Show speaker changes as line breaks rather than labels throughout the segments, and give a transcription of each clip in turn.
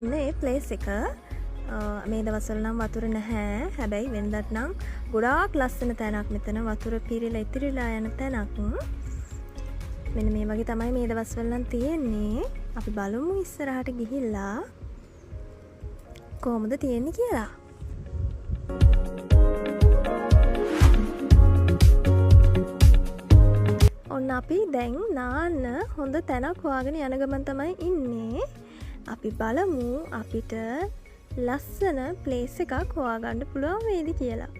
මේ ප්ලේස් එක මේ දවස්වල නම් වතුර නැහැ. හැබැයි වෙනදට නම් ගොඩාක් ලස්සන තැනක් මෙතන. වතුර පිරීලා ඉතිරිලා යන තැනක්. මෙන්න මේ වගේ තමයි මේ දවස්වල නම් තියෙන්නේ. අපි බලමු ඉස්සරහට ගිහිල්ලා කොහොමද තියෙන්නේ කියලා. ඔන්න අපි දැන් නාන්න හොඳ තැනක් හොයාගෙන යන ගමන් තමයි ඉන්නේ. අපි බලමු අපිට ලස්සන ප්ලේස් එකක් හොයාගන්න පුළුවන් වේද කියලා.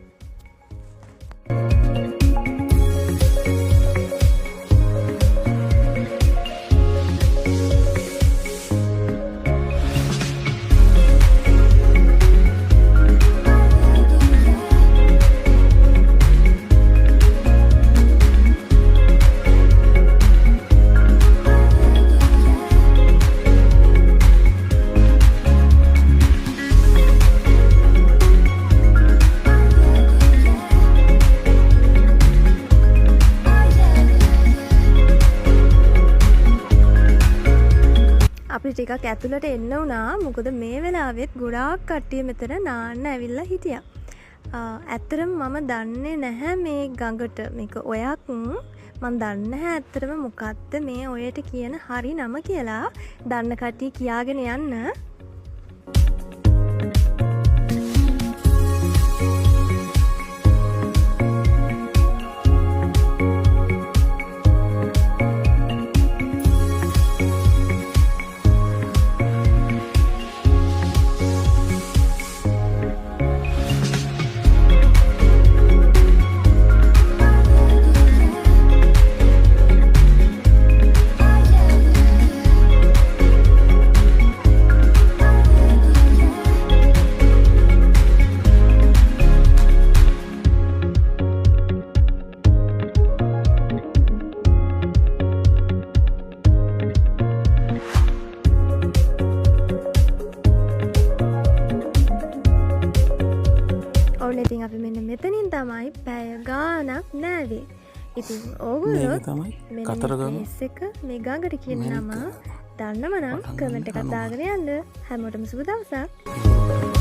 අපි ටිකක් ඇතුළට එන්න වුණා. මොකද මේ වෙලාවෙත් ගොඩාක් කට්ටිය මෙතන නාන්න ඇවිල්ලා හිටියා. ඇත්තටම මම දන්නේ නැහැ මේ ගඟට මේක ඔයක්. මම දන්නේ නැහැ ඇත්තටම මොකක්ද මේ ඔයට කියන හරි නම කියලා. දන්න කට්ටිය කියාගෙන යන්න. ඔන්න ඉතින් අපි මෙන්න මෙතනින් තමයි පැය ගානක් නෑවේ. ඉතින් ඕගොල්ලෝ මෙන්න ප්ලේස් එක මේ ගඟට කියන නම දන්නම නම් කමෙන්ට් එකක් දාගෙන යන්න. හැමෝටම සුබ දවසක්.